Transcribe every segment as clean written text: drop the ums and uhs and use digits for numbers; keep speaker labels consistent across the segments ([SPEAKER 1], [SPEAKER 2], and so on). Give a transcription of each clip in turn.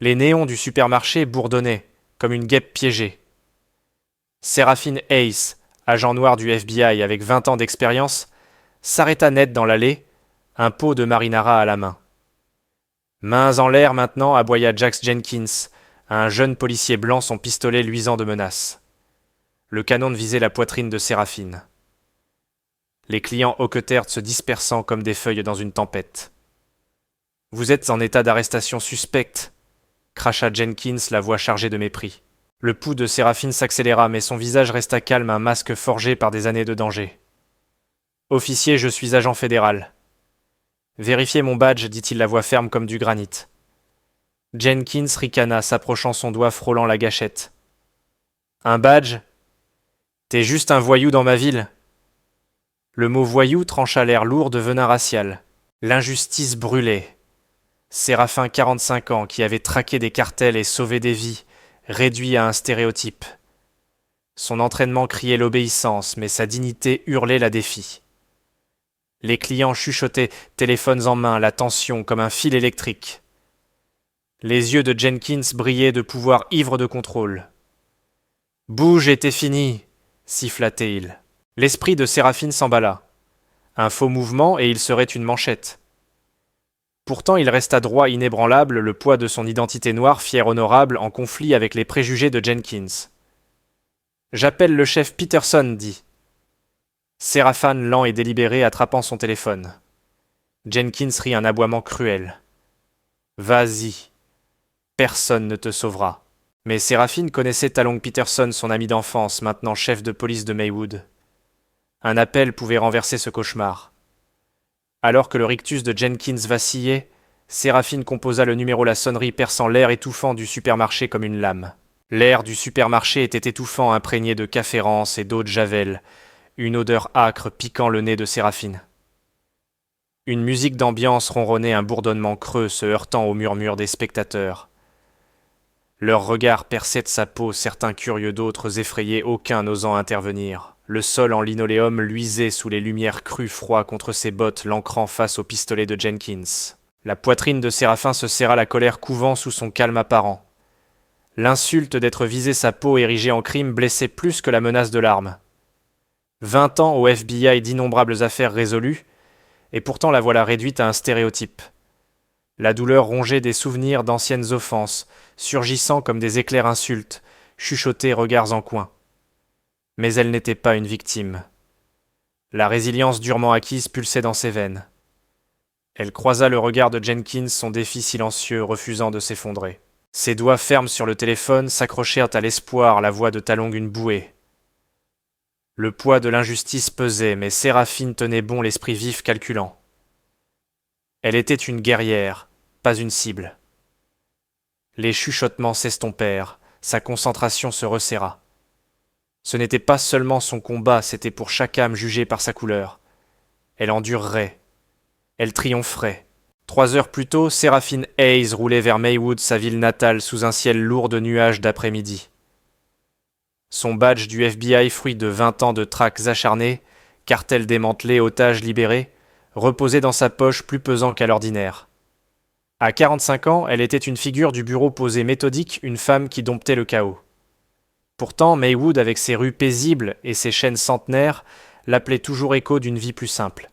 [SPEAKER 1] Les néons du supermarché bourdonnaient, comme une guêpe piégée. Séraphine Hayes, agent noir du FBI avec 20 ans d'expérience, s'arrêta net dans l'allée, un pot de marinara à la main. Mains en l'air maintenant, aboya Jax Jenkins, à un jeune policier blanc, son pistolet luisant de menace. Le canon visait la poitrine de Séraphine. Les clients hoquetèrent se dispersant comme des feuilles dans une tempête. « Vous êtes en état d'arrestation suspecte », cracha Jenkins, la voix chargée de mépris. Le pouls de Séraphine s'accéléra, mais son visage resta calme, un masque forgé par des années de danger. « Officier, je suis agent fédéral. »« Vérifiez mon badge, dit-il, la voix ferme comme du granit. Jenkins ricana, s'approchant, son doigt frôlant la gâchette. « Un badge ? T'es juste un voyou dans ma ville !» Le mot voyou trancha l'air lourd de venin racial. L'injustice brûlait. Séraphin, 45 ans, qui avait traqué des cartels et sauvé des vies, réduit à un stéréotype. Son entraînement criait l'obéissance, mais sa dignité hurlait la défi. Les clients chuchotaient, téléphones en main, la tension comme un fil électrique. Les yeux de Jenkins brillaient de pouvoir ivre de contrôle. « Bouge et t'es fini !» siffla-t-il. L'esprit de Séraphine s'emballa. Un faux mouvement et il serait une manchette. Pourtant il resta droit, inébranlable, le poids de son identité noire, fière, honorable, en conflit avec les préjugés de Jenkins. « J'appelle le chef Peterson, dit. » Séraphin, lent et délibéré, attrapant son téléphone. Jenkins rit un aboiement cruel. « Vas-y. Personne ne te sauvera. » Mais Séraphine connaissait Talong Peterson, son ami d'enfance, maintenant chef de police de Maywood. Un appel pouvait renverser ce cauchemar. Alors que le rictus de Jenkins vacillait, Séraphine composa le numéro, la sonnerie perçant l'air étouffant du supermarché comme une lame. L'air du supermarché était étouffant, imprégné de café rance et d'eau de javel, une odeur âcre piquant le nez de Séraphine. Une musique d'ambiance ronronnait, un bourdonnement creux se heurtant au murmure des spectateurs. Leurs regards perçaient de sa peau, certains curieux, d'autres effrayés, aucun n'osant intervenir. Le sol en linoléum luisait sous les lumières crues, froid contre ses bottes, l'ancrant face au pistolet de Jenkins. La poitrine de Séraphin se serra, la colère couvant sous son calme apparent. L'insulte d'être visé, sa peau érigée en crime, blessait plus que la menace de l'arme. 20 ans au FBI, d'innombrables affaires résolues, et pourtant la voilà réduite à un stéréotype. La douleur rongeait des souvenirs d'anciennes offenses, surgissant comme des éclairs insultes, chuchotés, regards en coin. Mais elle n'était pas une victime. La résilience durement acquise pulsait dans ses veines. Elle croisa le regard de Jenkins, son défi silencieux, refusant de s'effondrer. Ses doigts fermes sur le téléphone s'accrochèrent à l'espoir, la voix de Talong une bouée. Le poids de l'injustice pesait, mais Séraphine tenait bon, l'esprit vif, calculant. Elle était une guerrière, pas une cible. Les chuchotements s'estompèrent, sa concentration se resserra. Ce n'était pas seulement son combat, c'était pour chaque âme jugée par sa couleur. Elle endurerait. Elle triompherait. 3 heures plus tôt, Séraphine Hayes roulait vers Maywood, sa ville natale, sous un ciel lourd de nuages d'après-midi. Son badge du FBI, fruit de 20 ans de traques acharnées, cartels démantelés, otages libérés, reposait dans sa poche, plus pesant qu'à l'ordinaire. À 45 ans, elle était une figure du bureau posée méthodique, une femme qui domptait le chaos. Pourtant, Maywood, avec ses rues paisibles et ses chaînes centenaires, l'appelait toujours écho d'une vie plus simple.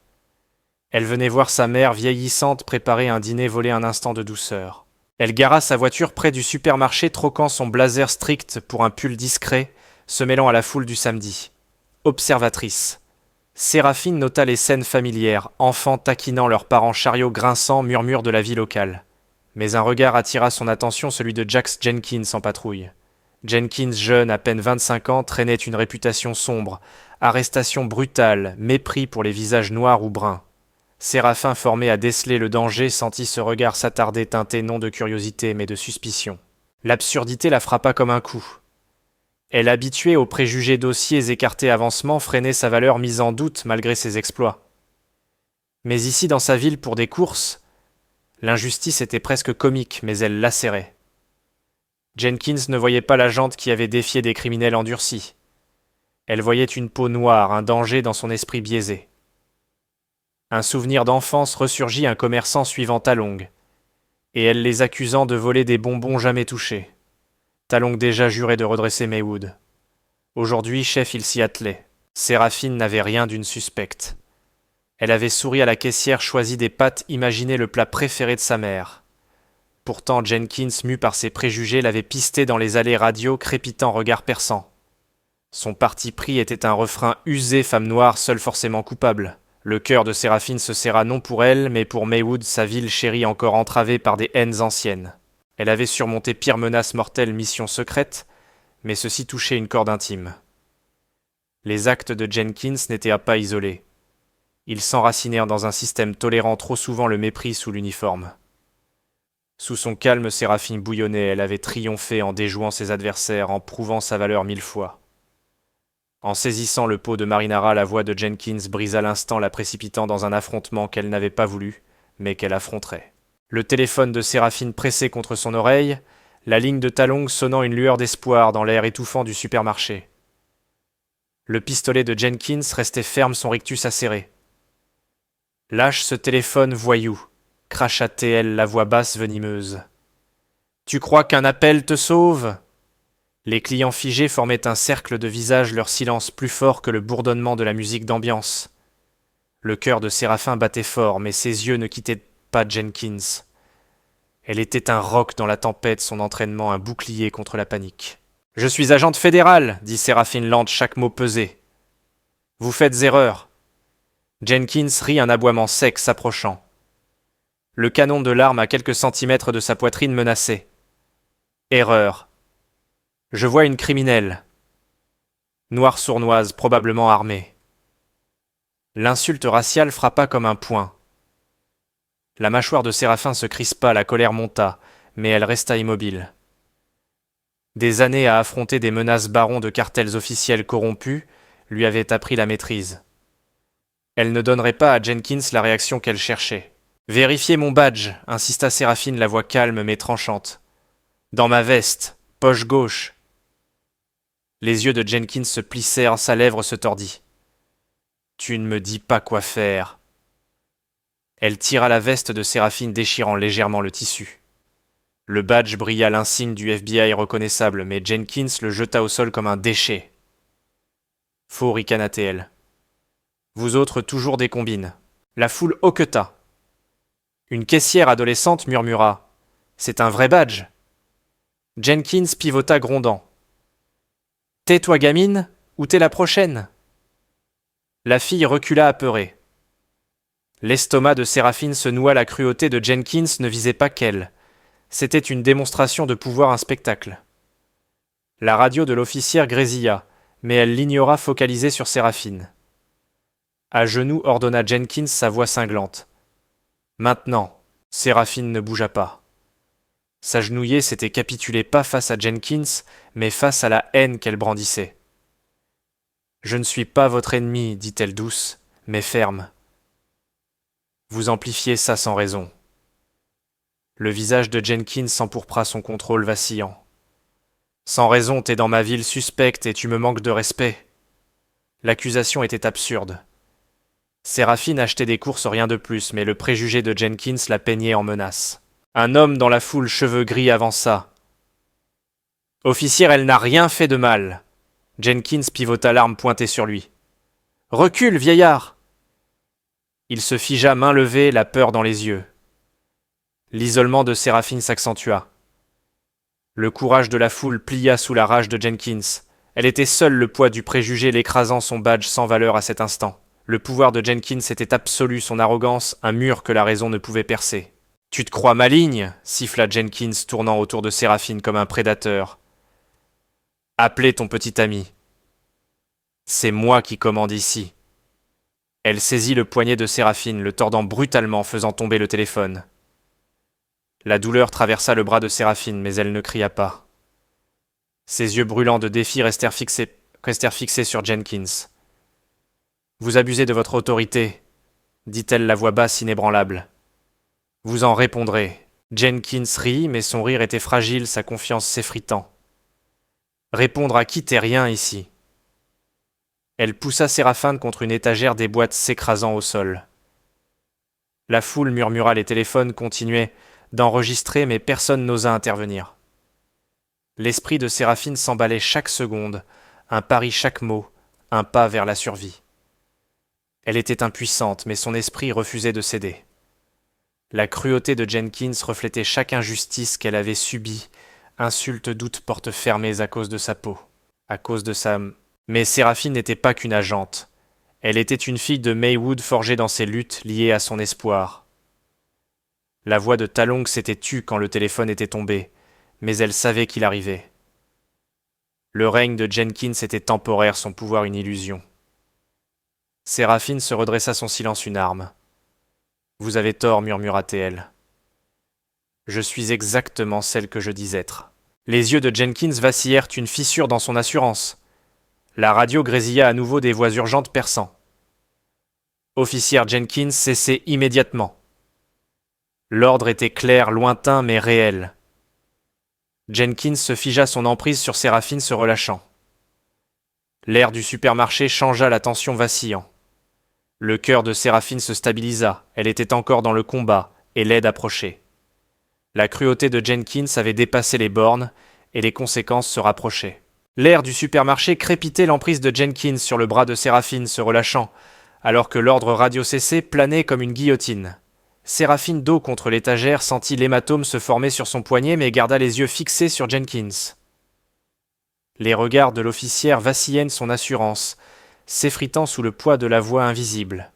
[SPEAKER 1] Elle venait voir sa mère vieillissante préparer un dîner, voler un instant de douceur. Elle gara sa voiture près du supermarché, troquant son blazer strict pour un pull discret, se mêlant à la foule du samedi. Observatrice. Séraphine nota les scènes familières, enfants taquinant leurs parents, chariots grinçants, murmures de la vie locale. Mais un regard attira son attention, celui de Jax Jenkins en patrouille. Jenkins, jeune, à peine 25 ans, traînait une réputation sombre, arrestation brutale, mépris pour les visages noirs ou bruns. Séraphin, formé à déceler le danger, sentit ce regard s'attarder, teinté non de curiosité mais de suspicion. L'absurdité la frappa comme un coup. Elle, habituée aux préjugés dossiers écartés avancement, freinait sa valeur mise en doute malgré ses exploits. Mais ici, dans sa ville, pour des courses, l'injustice était presque comique, mais elle lacérait. Jenkins ne voyait pas la jante qui avait défié des criminels endurcis. Elle voyait une peau noire, un danger dans son esprit biaisé. Un souvenir d'enfance ressurgit, un commerçant suivant Talong. et elle les accusant de voler des bonbons jamais touchés. Talon déjà jurait de redresser Maywood. Aujourd'hui, chef, il s'y attelait. Séraphine n'avait rien d'une suspecte. Elle avait souri à la caissière, choisi des pâtes, imaginé le plat préféré de sa mère. Pourtant, Jenkins, mu par ses préjugés, l'avait pisté dans les allées radio, crépitant regard perçant. Son parti pris était un refrain usé, femme noire, seule forcément coupable. Le cœur de Séraphine se serra non pour elle, mais pour Maywood, sa ville chérie encore entravée par des haines anciennes. Elle avait surmonté pire menace mortelle, mission secrète, mais ceci touchait une corde intime. Les actes de Jenkins n'étaient pas isolés. Ils s'enracinèrent dans un système tolérant trop souvent le mépris sous l'uniforme. Sous son calme, Séraphine bouillonnait, elle avait triomphé en déjouant ses adversaires, en prouvant sa valeur 1000 fois. En saisissant le pot de marinara, la voix de Jenkins brisa l'instant, la précipitant dans un affrontement qu'elle n'avait pas voulu, mais qu'elle affronterait. Le téléphone de Séraphine pressé contre son oreille, la ligne de Talong sonnant une lueur d'espoir dans l'air étouffant du supermarché. Le pistolet de Jenkins restait ferme, son rictus acéré. « Lâche ce téléphone, voyou !» cracha-t-elle, la voix basse venimeuse. « Tu crois qu'un appel te sauve ?» Les clients figés formaient un cercle de visages, leur silence plus fort que le bourdonnement de la musique d'ambiance. Le cœur de Séraphin battait fort, mais ses yeux ne quittaient pas Jenkins. Elle était un roc dans la tempête, son entraînement un bouclier contre la panique. « Je suis agente fédérale, dit Séraphine lente, chaque mot pesé. Vous faites erreur. Jenkins rit, un aboiement sec s'approchant. Le canon de l'arme à quelques centimètres de sa poitrine menaçait. Erreur. Je vois une criminelle. Noire sournoise, probablement armée. L'insulte raciale frappa comme un poing. La mâchoire de Séraphin se crispa, la colère monta, mais elle resta immobile. Des années à affronter des menaces barons de cartels officiels corrompus lui avaient appris la maîtrise. Elle ne donnerait pas à Jenkins la réaction qu'elle cherchait. « Vérifiez mon badge » insista Séraphine, la voix calme mais tranchante. « Dans ma veste, poche gauche. » Les yeux de Jenkins se plissèrent, sa lèvre se tordit. « Tu ne me dis pas quoi faire. » Elle tira la veste de Séraphine, déchirant légèrement le tissu. Le badge brilla, l'insigne du FBI reconnaissable, mais Jenkins le jeta au sol comme un déchet. « Faux, ricana-t-elle. Vous autres toujours des combines. » La foule hoqueta. Une caissière adolescente murmura. « C'est un vrai badge. » Jenkins pivota grondant. « Tais-toi, gamine, ou t'es la prochaine ?» La fille recula apeurée. L'estomac de Séraphine se noua, la cruauté de Jenkins ne visait pas qu'elle. C'était une démonstration de pouvoir, un spectacle. La radio de l'officière grésilla, mais elle l'ignora, focalisée sur Séraphine. À genoux, ordonna Jenkins, sa voix cinglante. Maintenant, Séraphine ne bougea pas. S'agenouiller, c'était capituler pas face à Jenkins, mais face à la haine qu'elle brandissait. « Je ne suis pas votre ennemi, dit-elle douce, mais ferme. Vous amplifiez ça sans raison. » Le visage de Jenkins s'empourpra, son contrôle vacillant. « Sans raison, t'es dans ma ville suspecte et tu me manques de respect. » L'accusation était absurde. Séraphine achetait des courses, rien de plus, mais le préjugé de Jenkins la peignait en menace. Un homme dans la foule, cheveux gris, avança. « Officière, elle n'a rien fait de mal. » Jenkins pivota, l'arme pointée sur lui. « Recule, vieillard !» Il se figea, main levée, la peur dans les yeux. L'isolement de Séraphine s'accentua. Le courage de la foule plia sous la rage de Jenkins. Elle était seule, le poids du préjugé l'écrasant, son badge sans valeur à cet instant. Le pouvoir de Jenkins était absolu, son arrogance, un mur que la raison ne pouvait percer. « Tu te crois maligne » siffla Jenkins, tournant autour de Séraphine comme un prédateur. « Appelez ton petit ami. C'est moi qui commande ici. » Elle saisit le poignet de Séraphine, le tordant brutalement, faisant tomber le téléphone. La douleur traversa le bras de Séraphine, mais elle ne cria pas. Ses yeux brûlants de défi restèrent fixés sur Jenkins. « Vous abusez de votre autorité, » dit-elle, la voix basse inébranlable. « Vous en répondrez. » Jenkins rit, mais son rire était fragile, sa confiance s'effritant. « Répondre à qui? T'es rien ici. » Elle poussa Séraphine contre une étagère, des boîtes s'écrasant au sol. La foule murmura, les téléphones continuaient. « d'enregistrer, mais personne n'osa intervenir. L'esprit de Séraphine s'emballait chaque seconde, un pari chaque mot, un pas vers la survie. Elle était impuissante, mais son esprit refusait de céder. La cruauté de Jenkins reflétait chaque injustice qu'elle avait subie, insultes, doutes, portes fermées à cause de sa peau, à cause de sa... Mais Séraphine n'était pas qu'une agente. Elle était une fille de Maywood forgée dans ses luttes liées à son espoir. La voix de Talong s'était tue quand le téléphone était tombé, mais elle savait qu'il arrivait. Le règne de Jenkins était temporaire, son pouvoir une illusion. Séraphine se redressa, son silence une arme. « Vous avez tort, murmura-t-elle. Je suis exactement celle que je dis être. » Les yeux de Jenkins vacillèrent, une fissure dans son assurance. La radio grésilla à nouveau des voix urgentes perçant. « Officière Jenkins, cessez immédiatement. » L'ordre était clair, lointain, mais réel. Jenkins se figea, son emprise sur Séraphine se relâchant. L'air du supermarché changea, la tension vacillant. Le cœur de Séraphine se stabilisa, elle était encore dans le combat, et l'aide approchait. La cruauté de Jenkins avait dépassé les bornes, et les conséquences se rapprochaient. L'air du supermarché crépitait, l'emprise de Jenkins sur le bras de Séraphine se relâchant, alors que l'ordre radio cessé planait comme une guillotine. Séraphine, dos contre l'étagère, sentit l'hématome se former sur son poignet, mais garda les yeux fixés sur Jenkins. Les regards de l'officière vacillaient son assurance, s'effritant sous le poids de la voix invisible.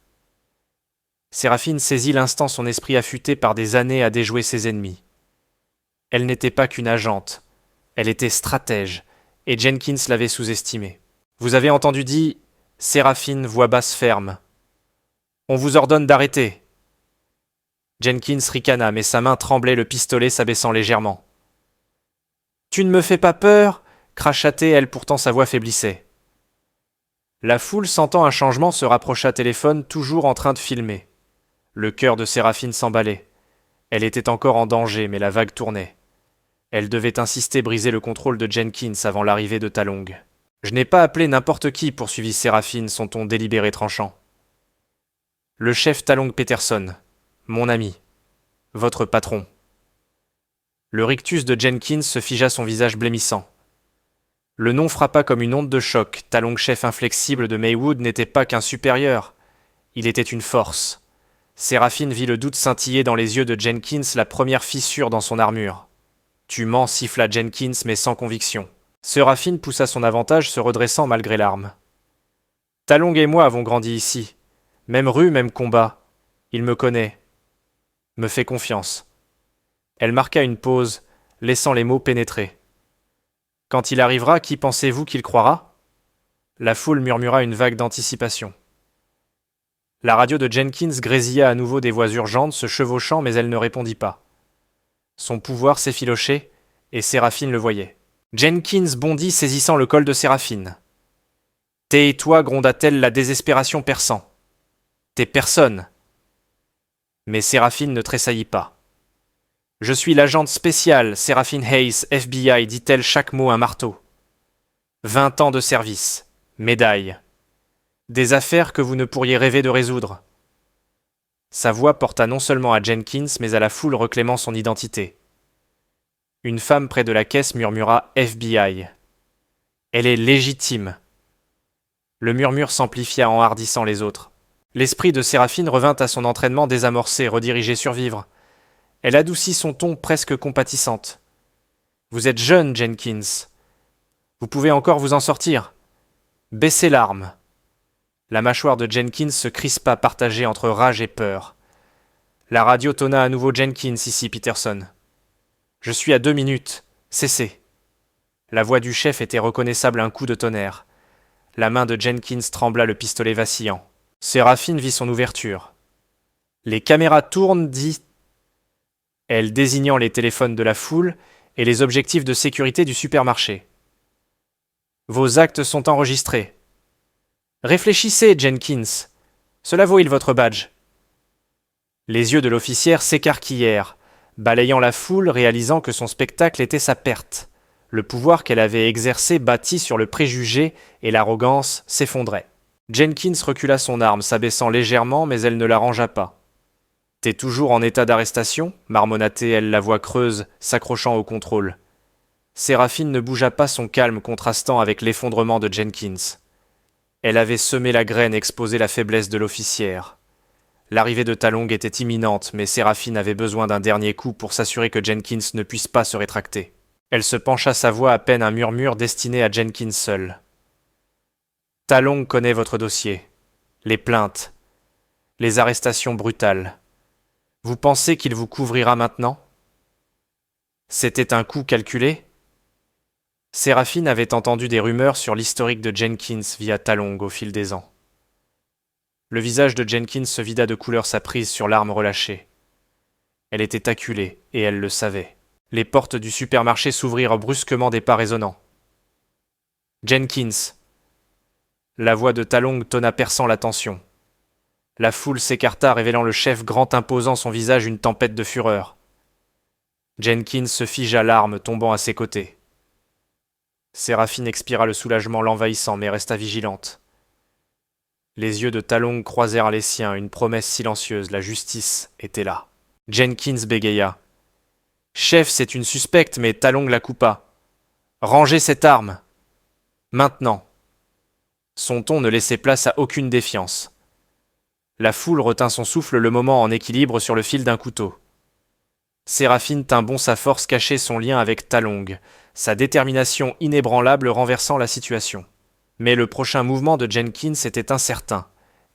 [SPEAKER 1] Séraphine saisit l'instant, son esprit affûté par des années à déjouer ses ennemis. Elle n'était pas qu'une agente, elle était stratège, et Jenkins l'avait sous-estimée. Vous avez entendu dire, Séraphine, voix basse ferme. On vous ordonne d'arrêter. Jenkins ricana, mais sa main tremblait, le pistolet s'abaissant légèrement. Tu ne me fais pas peur, cracha-t-elle, elle pourtant sa voix faiblissait. La foule, sentant un changement, se rapprocha, téléphone toujours en train de filmer. Le cœur de Séraphine s'emballait. Elle était encore en danger, mais la vague tournait. Elle devait insister, briser le contrôle de Jenkins avant l'arrivée de Talong. Je n'ai pas appelé n'importe qui, poursuivit Séraphine, son ton délibéré tranchant. Le chef Talong Peterson, mon ami, votre patron. Le rictus de Jenkins se figea, son visage blêmissant. Le nom frappa comme une onde de choc. Talong, chef inflexible de Maywood, n'était pas qu'un supérieur. Il était une force. Séraphine vit le doute scintiller dans les yeux de Jenkins, la première fissure dans son armure. Tu mens, siffla Jenkins, mais sans conviction. Séraphine poussa son avantage, se redressant malgré l'arme. Talong et moi avons grandi ici. Même rue, même combat. Il me connaît. Me fait confiance. Elle marqua une pause, laissant les mots pénétrer. Quand il arrivera, qui pensez-vous qu'il croira ? La foule murmura une vague d'anticipation. La radio de Jenkins grésilla à nouveau des voix urgentes, se chevauchant, mais elle ne répondit pas. Son pouvoir s'effilochait, et Séraphine le voyait. Jenkins bondit, saisissant le col de Séraphine. « Tais-toi » gronda-t-elle, la désespération perçant. « T'es personne !» Mais Séraphine ne tressaillit pas. « Je suis l'agente spéciale, Séraphine Hayes, FBI » dit-elle, chaque mot un marteau. 20 ans de service, médaille. Des affaires que vous ne pourriez rêver de résoudre. Sa voix porta non seulement à Jenkins, mais à la foule réclamant son identité. Une femme près de la caisse murmura « FBI ». Elle est légitime. Le murmure s'amplifia en hardissant les autres. L'esprit de Séraphine revint à son entraînement désamorcé, redirigé survivre. Elle adoucit son ton presque compatissante. « Vous êtes jeune, Jenkins. Vous pouvez encore vous en sortir. Baissez l'arme. » La mâchoire de Jenkins se crispa, partagée entre rage et peur. La radio tonna à nouveau « Jenkins, ici Peterson. Je suis à 2 minutes. Cessez. » La voix du chef était reconnaissable, un coup de tonnerre. La main de Jenkins trembla, le pistolet vacillant. Séraphine vit son ouverture. Les caméras tournent, dit elle, désignant les téléphones de la foule et les objectifs de sécurité du supermarché. Vos actes sont enregistrés. Réfléchissez, Jenkins. Cela vaut-il votre badge ? Les yeux de l'officière s'écarquillèrent, balayant la foule, réalisant que son spectacle était sa perte. Le pouvoir qu'elle avait exercé, bâti sur le préjugé et l'arrogance, s'effondrait. Jenkins recula son arme, s'abaissant légèrement, mais elle ne la rangea pas. T'es toujours en état d'arrestation marmonna-t-elle, la voix creuse, s'accrochant au contrôle. Séraphine ne bougea pas, son calme contrastant avec l'effondrement de Jenkins. Elle avait semé la graine, exposé la faiblesse de l'officière. L'arrivée de Talong était imminente, mais Séraphine avait besoin d'un dernier coup pour s'assurer que Jenkins ne puisse pas se rétracter. Elle se pencha, sa voix à peine un murmure destiné à Jenkins seul. Talong connaît votre dossier. Les plaintes. Les arrestations brutales. Vous pensez qu'il vous couvrira maintenant ? C'était un coup calculé ? Séraphine avait entendu des rumeurs sur l'historique de Jenkins via Talong au fil des ans. Le visage de Jenkins se vida de couleur, sa prise sur l'arme relâchée. Elle était acculée, et elle le savait. Les portes du supermarché s'ouvrirent brusquement, des pas résonnants. Jenkins. La voix de Talong tonna, perçant la tension. La foule s'écarta, révélant le chef grand, imposant, son visage une tempête de fureur. Jenkins se figea, l'arme tombant à ses côtés. Séraphine expira, le soulagement l'envahissant, mais resta vigilante. Les yeux de Talong croisèrent les siens, une promesse silencieuse, la justice était là. Jenkins bégaya. « Chef, c'est une suspecte, mais Talong la coupa. Rangez cette arme. Maintenant. » Son ton ne laissait place à aucune défiance. La foule retint son souffle, le moment en équilibre sur le fil d'un couteau. Séraphine tint bon, sa force cachait son lien avec Talong, sa détermination inébranlable renversant la situation. Mais le prochain mouvement de Jenkins était incertain,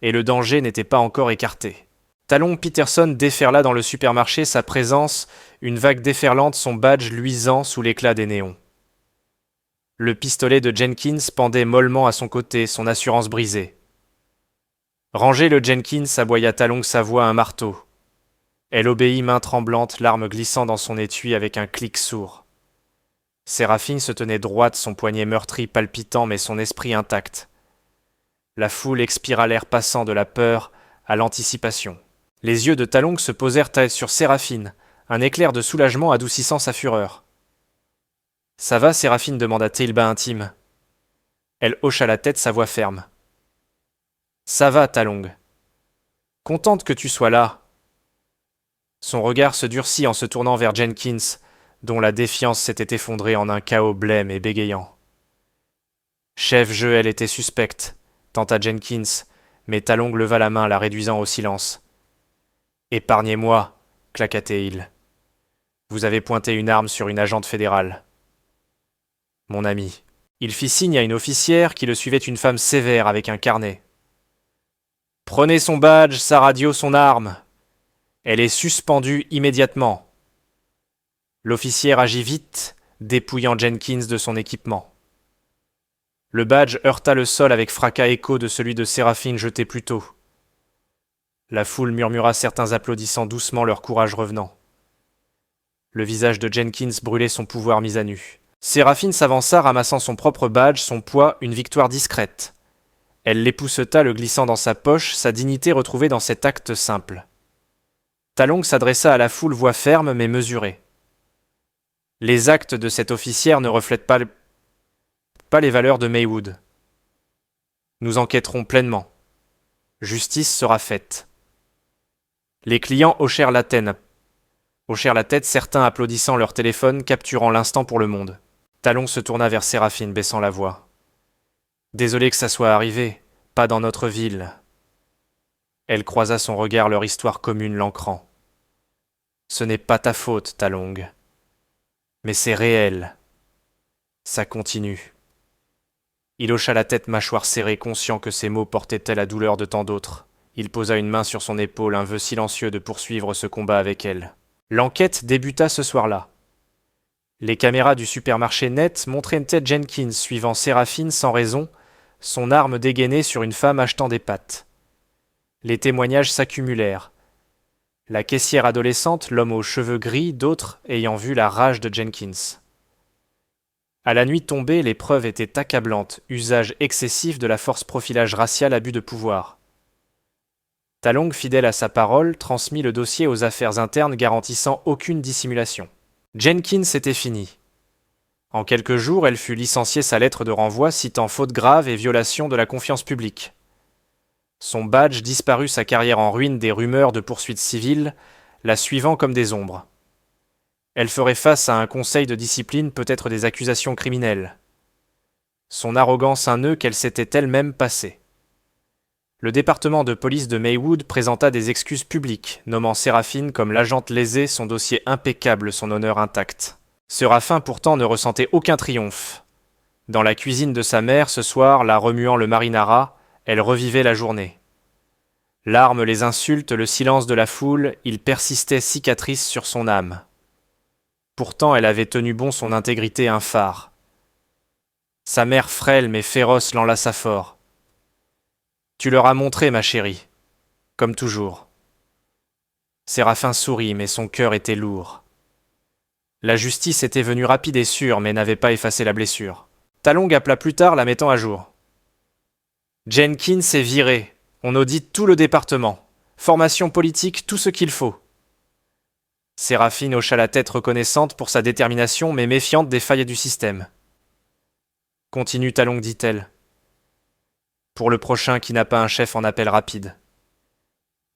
[SPEAKER 1] et le danger n'était pas encore écarté. Talong Peterson déferla dans le supermarché, sa présence, une vague déferlante, son badge luisant sous l'éclat des néons. Le pistolet de Jenkins pendait mollement à son côté, son assurance brisée. « Rangez-le, Jenkins !» aboya Talong, sa voix un marteau. Elle obéit, main tremblante, l'arme glissant dans son étui avec un clic sourd. Séraphine se tenait droite, son poignet meurtri, palpitant, mais son esprit intact. La foule expira, l'air passant de la peur à l'anticipation. Les yeux de Talong se posèrent sur Séraphine, un éclair de soulagement adoucissant sa fureur. « Ça va, Séraphine ?» demanda-t-il bas, intime. Elle hocha la tête, sa voix ferme. « Ça va, Talong. Contente que tu sois là. » Son regard se durcit en se tournant vers Jenkins, dont la défiance s'était effondrée en un chaos blême et bégayant. « Chef, elle était suspecte, » tenta Jenkins, mais Talong leva la main, la réduisant au silence. « Épargnez-moi, » claqua-t-il. « Vous avez pointé une arme sur une agente fédérale. » « Mon ami. » Il fit signe à une officière qui le suivait, une femme sévère avec un carnet. « Prenez son badge, sa radio, son arme. Elle est suspendue immédiatement. » L'officière agit vite, dépouillant Jenkins de son équipement. Le badge heurta le sol avec fracas, écho de celui de Séraphine jeté plus tôt. La foule murmura, certains applaudissant doucement, leur courage revenant. Le visage de Jenkins brûlait, son pouvoir mis à nu. Séraphine s'avança, ramassant son propre badge, son poids, une victoire discrète. Elle l'épousseta, le glissant dans sa poche, sa dignité retrouvée dans cet acte simple. Talong s'adressa à la foule, voix ferme mais mesurée. Les actes de cette officière ne reflètent pas les valeurs de Maywood. Nous enquêterons pleinement. Justice sera faite. Les clients hochèrent la tête, certains applaudissant leur téléphone, capturant l'instant pour le monde. Talong se tourna vers Séraphine, baissant la voix. « Désolé que ça soit arrivé, pas dans notre ville. » Elle croisa son regard, leur histoire commune l'ancrant. « Ce n'est pas ta faute, Talong. Mais c'est réel. Ça continue. » Il hocha la tête, mâchoire serrée, conscient que ces mots portaient la douleur de tant d'autres. Il posa une main sur son épaule, un vœu silencieux de poursuivre ce combat avec elle. L'enquête débuta ce soir-là. Les caméras du supermarché net montraient Ted Jenkins suivant Séraphine sans raison, son arme dégainée sur une femme achetant des pâtes. Les témoignages s'accumulèrent. La caissière adolescente, l'homme aux cheveux gris, d'autres ayant vu la rage de Jenkins. À la nuit tombée, les preuves étaient accablantes, usage excessif de la force, profilage racial, abus de pouvoir. Talong, fidèle à sa parole, transmit le dossier aux affaires internes, garantissant aucune dissimulation. Jenkins était fini. En quelques jours, elle fut licenciée, sa lettre de renvoi citant faute grave et violation de la confiance publique. Son badge disparut, sa carrière en ruine, des rumeurs de poursuites civiles, la suivant comme des ombres. Elle ferait face à un conseil de discipline, peut-être des accusations criminelles. Son arrogance un nœud qu'elle s'était elle-même passée. Le département de police de Maywood présenta des excuses publiques, nommant Séraphine comme l'agente lésée, son dossier impeccable, son honneur intact. Séraphin pourtant ne ressentait aucun triomphe. Dans la cuisine de sa mère, ce soir, la remuant le marinara, elle revivait la journée. L'arme, les insultes, le silence de la foule, il persistait cicatrice sur son âme. Pourtant, elle avait tenu bon son intégrité, un phare. Sa mère frêle mais féroce l'enlaça fort. « Tu leur as montré, ma chérie, comme toujours. » Séraphin sourit, mais son cœur était lourd. La justice était venue rapide et sûre, mais n'avait pas effacé la blessure. Talong appela plus tard, la mettant à jour. « Jenkins est viré. On audite tout le département. Formation politique, tout ce qu'il faut. » Séraphine hocha la tête, reconnaissante pour sa détermination, mais méfiante des failles du système. « Continue, Talong, dit-elle. Pour le prochain qui n'a pas un chef en appel rapide. »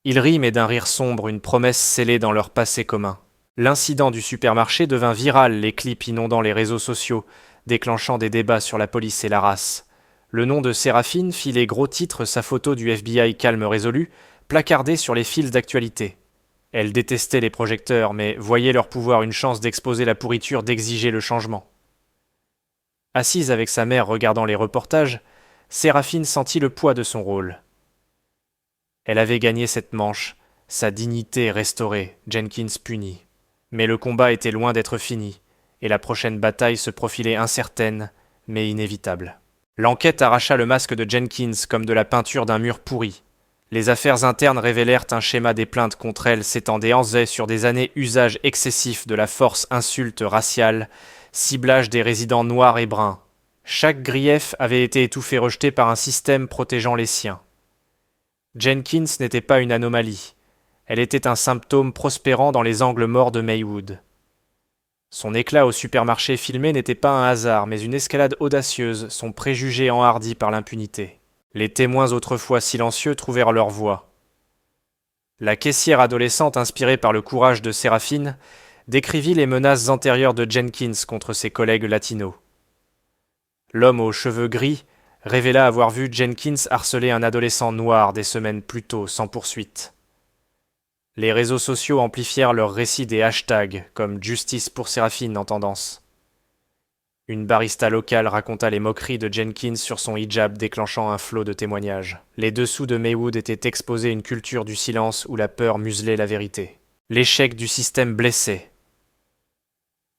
[SPEAKER 1] Il rit, mais d'un rire sombre, une promesse scellée dans leur passé commun. L'incident du supermarché devint viral, les clips inondant les réseaux sociaux, déclenchant des débats sur la police et la race. Le nom de Séraphine fit les gros titres, sa photo du FBI calme résolu, placardée sur les fils d'actualité. Elle détestait les projecteurs, mais voyait leur pouvoir une chance d'exposer la pourriture, d'exiger le changement. Assise avec sa mère regardant les reportages, Séraphine sentit le poids de son rôle. Elle avait gagné cette manche, sa dignité restaurée, Jenkins puni. Mais le combat était loin d'être fini, et la prochaine bataille se profilait incertaine, mais inévitable. L'enquête arracha le masque de Jenkins comme de la peinture d'un mur pourri. Les affaires internes révélèrent un schéma des plaintes contre elle s'étendait sur des années usage excessif de la force, insulte raciale, ciblage des résidents noirs et bruns. Chaque grief avait été étouffé, rejeté par un système protégeant les siens. Jenkins n'était pas une anomalie. Elle était un symptôme prospérant dans les angles morts de Maywood. Son éclat au supermarché filmé n'était pas un hasard, mais une escalade audacieuse, son préjugé enhardi par l'impunité. Les témoins autrefois silencieux trouvèrent leur voix. La caissière adolescente, inspirée par le courage de Séraphine, décrivit les menaces antérieures de Jenkins contre ses collègues latinos. L'homme aux cheveux gris révéla avoir vu Jenkins harceler un adolescent noir des semaines plus tôt, sans poursuite. Les réseaux sociaux amplifièrent leur récit des hashtags, comme Justice pour Séraphine en tendance. Une barista locale raconta les moqueries de Jenkins sur son hijab, déclenchant un flot de témoignages. Les dessous de Maywood étaient exposés à une culture du silence où la peur muselait la vérité. L'échec du système blessait.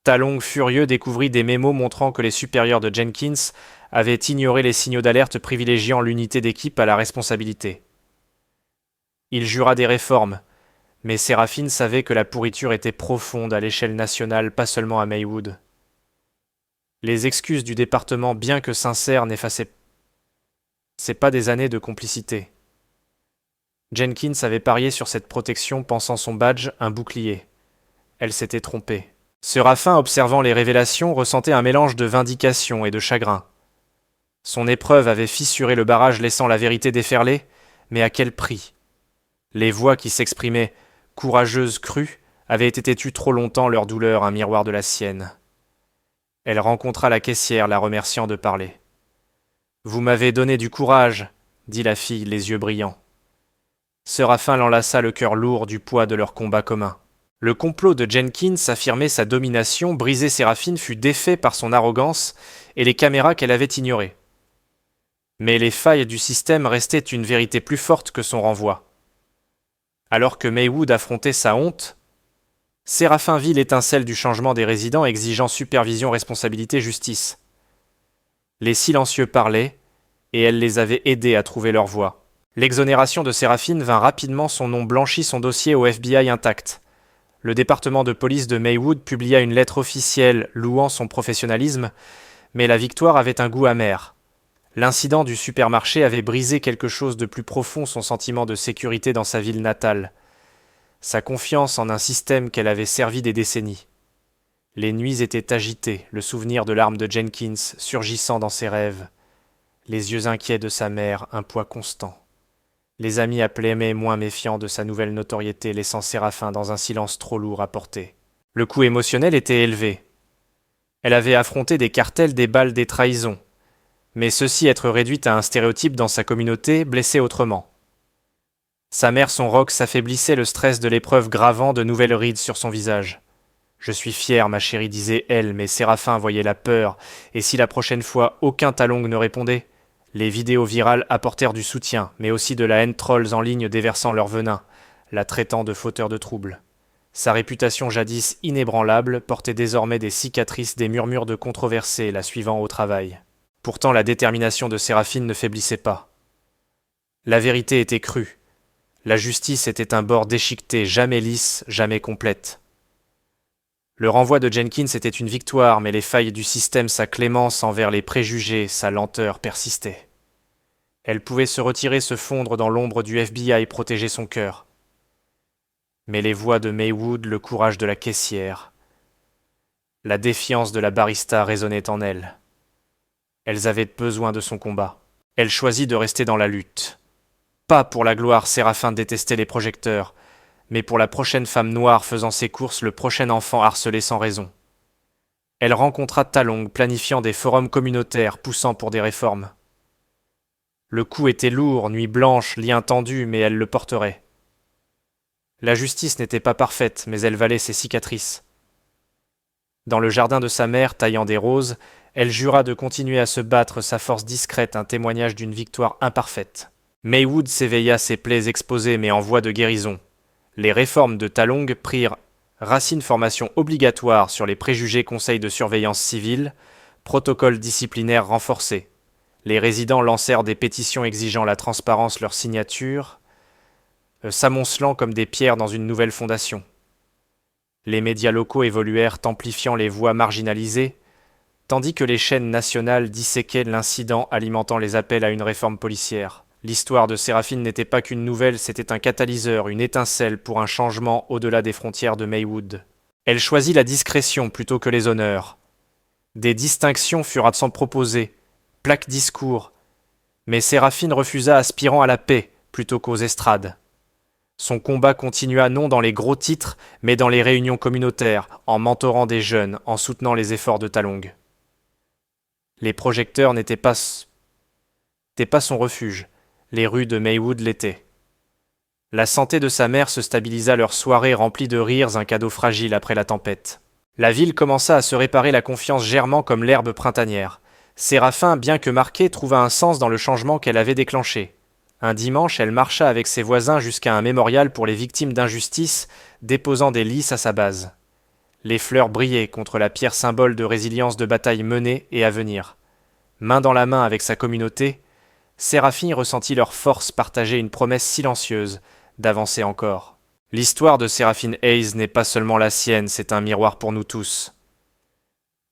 [SPEAKER 1] Talong, furieux, découvrit des mémos montrant que les supérieurs de Jenkins avaient ignoré les signaux d'alerte, privilégiant l'unité d'équipe à la responsabilité. Il jura des réformes, mais Séraphine savait que la pourriture était profonde à l'échelle nationale, pas seulement à Maywood. Les excuses du département, bien que sincères, n'effaçaient pas des années de complicité. Jenkins avait parié sur cette protection, pensant son badge un bouclier. Elle s'était trompée. Séraphin, observant les révélations, ressentait un mélange de vindication et de chagrin. Son épreuve avait fissuré le barrage, laissant la vérité déferler, mais à quel prix? Les voix qui s'exprimaient, courageuses, crues, avaient été tues trop longtemps, leur douleur un miroir de la sienne. Elle rencontra la caissière, la remerciant de parler. « Vous m'avez donné du courage, » dit la fille, les yeux brillants. Séraphin l'enlaça, le cœur lourd du poids de leur combat commun. Le complot de Jenkins affirmait sa domination, briser Séraphine fut défait par son arrogance et les caméras qu'elle avait ignorées. Mais les failles du système restaient une vérité plus forte que son renvoi. Alors que Maywood affrontait sa honte, Séraphin vit l'étincelle du changement des résidents exigeant supervision, responsabilité, justice. Les silencieux parlaient, et elle les avait aidés à trouver leur voie. L'exonération de Séraphine vint rapidement, son nom blanchit, son dossier au FBI intact. Le département de police de Maywood publia une lettre officielle louant son professionnalisme, mais la victoire avait un goût amer. L'incident du supermarché avait brisé quelque chose de plus profond, son sentiment de sécurité dans sa ville natale. Sa confiance en un système qu'elle avait servi des décennies. Les nuits étaient agitées, le souvenir de l'arme de Jenkins surgissant dans ses rêves, les yeux inquiets de sa mère, un poids constant. Les amis appelaient mais moins méfiants de sa nouvelle notoriété, laissant Séraphin dans un silence trop lourd à porter. Le coût émotionnel était élevé. Elle avait affronté des cartels, des balles, des trahisons. Mais ceci être réduite à un stéréotype dans sa communauté blessait autrement. Sa mère, son roc, s'affaiblissait, le stress de l'épreuve gravant de nouvelles rides sur son visage. « Je suis fière, ma chérie, disait elle, mais Séraphin voyait la peur, et si la prochaine fois aucun Talong ne répondait? Les vidéos virales apportèrent du soutien, mais aussi de la haine, trolls en ligne déversant leur venin, la traitant de fauteur de troubles. Sa réputation jadis inébranlable portait désormais des cicatrices, des murmures de controversés la suivant au travail. Pourtant la détermination de Séraphine ne faiblissait pas. La vérité était crue. La justice était un bord déchiqueté, jamais lisse, jamais complète. Le renvoi de Jenkins était une victoire, mais les failles du système, sa clémence envers les préjugés, sa lenteur persistaient. Elle pouvait se retirer, se fondre dans l'ombre du FBI, protéger son cœur. Mais les voix de Maywood, le courage de la caissière, la défiance de la barista résonnaient en elle. Elles avaient besoin de son combat. Elle choisit de rester dans la lutte. Pas pour la gloire, Séraphin détestait les projecteurs, mais pour la prochaine femme noire faisant ses courses, le prochain enfant harcelé sans raison. Elle rencontra Talong, planifiant des forums communautaires, poussant pour des réformes. Le coup était lourd, nuit blanche, lien tendu, mais elle le porterait. La justice n'était pas parfaite, mais elle valait ses cicatrices. Dans le jardin de sa mère, taillant des roses, elle jura de continuer à se battre, sa force discrète, un témoignage d'une victoire imparfaite. Maywood s'éveilla, ses plaies exposées mais en voie de guérison. Les réformes de Talong prirent racine, formation obligatoire sur les préjugés, conseils de surveillance civile, protocoles disciplinaires renforcés. Les résidents lancèrent des pétitions exigeant la transparence, leur signature, s'amoncelant comme des pierres dans une nouvelle fondation. Les médias locaux évoluèrent, amplifiant les voix marginalisées, tandis que les chaînes nationales disséquaient l'incident, alimentant les appels à une réforme policière. L'histoire de Séraphine n'était pas qu'une nouvelle, c'était un catalyseur, une étincelle pour un changement au-delà des frontières de Maywood. Elle choisit la discrétion plutôt que les honneurs. Des distinctions furent à s'en proposer, plaques discours, mais Séraphine refusa, aspirant à la paix plutôt qu'aux estrades. Son combat continua non dans les gros titres, mais dans les réunions communautaires, en mentorant des jeunes, en soutenant les efforts de Talong. Les projecteurs n'étaient pas son refuge. Les rues de Maywood l'étaient. La santé de sa mère se stabilisa, leur soirée remplie de rires, un cadeau fragile après la tempête. La ville commença à se réparer, la confiance germant comme l'herbe printanière. Séraphin, bien que marquée, trouva un sens dans le changement qu'elle avait déclenché. Un dimanche, elle marcha avec ses voisins jusqu'à un mémorial pour les victimes d'injustice, déposant des lys à sa base. Les fleurs brillaient contre la pierre, symbole de résilience, de batailles menées et à venir. Main dans la main avec sa communauté, Séraphine ressentit leur force, partager une promesse silencieuse, d'avancer encore. L'histoire de Séraphine Hayes n'est pas seulement la sienne, c'est un miroir pour nous tous.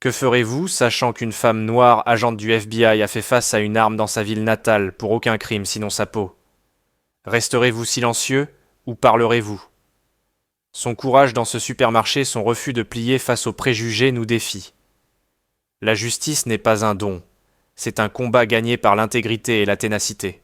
[SPEAKER 1] Que ferez-vous, sachant qu'une femme noire, agente du FBI, a fait face à une arme dans sa ville natale, pour aucun crime sinon sa peau? Resterez-vous silencieux, ou parlerez-vous? Son courage dans ce supermarché, son refus de plier face aux préjugés nous défie. La justice n'est pas un don. C'est un combat gagné par l'intégrité et la ténacité.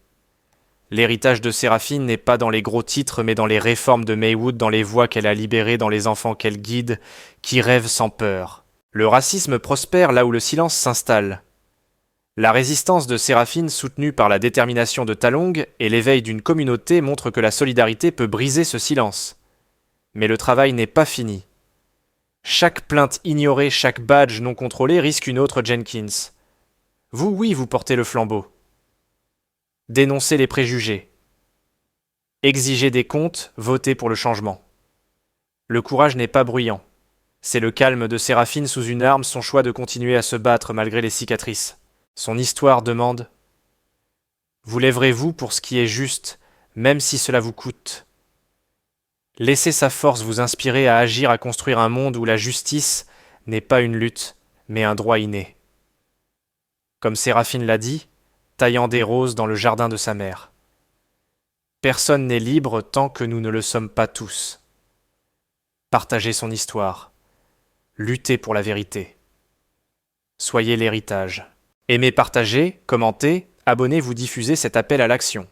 [SPEAKER 1] L'héritage de Séraphine n'est pas dans les gros titres, mais dans les réformes de Maywood, dans les voix qu'elle a libérées, dans les enfants qu'elle guide, qui rêvent sans peur. Le racisme prospère là où le silence s'installe. La résistance de Séraphine, soutenue par la détermination de Talong et l'éveil d'une communauté, montre que la solidarité peut briser ce silence. Mais le travail n'est pas fini. Chaque plainte ignorée, chaque badge non contrôlé risque une autre Jenkins. Vous, oui, vous portez le flambeau. Dénoncez les préjugés. Exigez des comptes, votez pour le changement. Le courage n'est pas bruyant. C'est le calme de Séraphine sous une arme, son choix de continuer à se battre malgré les cicatrices. Son histoire demande « Vous lèverez-vous pour ce qui est juste, même si cela vous coûte ?» Laissez sa force vous inspirer à agir, à construire un monde où la justice n'est pas une lutte, mais un droit inné. Comme Séraphine l'a dit, taillant des roses dans le jardin de sa mère. Personne n'est libre tant que nous ne le sommes pas tous. Partagez son histoire. Luttez pour la vérité. Soyez l'héritage. Aimez, partagez, commentez, abonnez-vous, diffusez cet appel à l'action.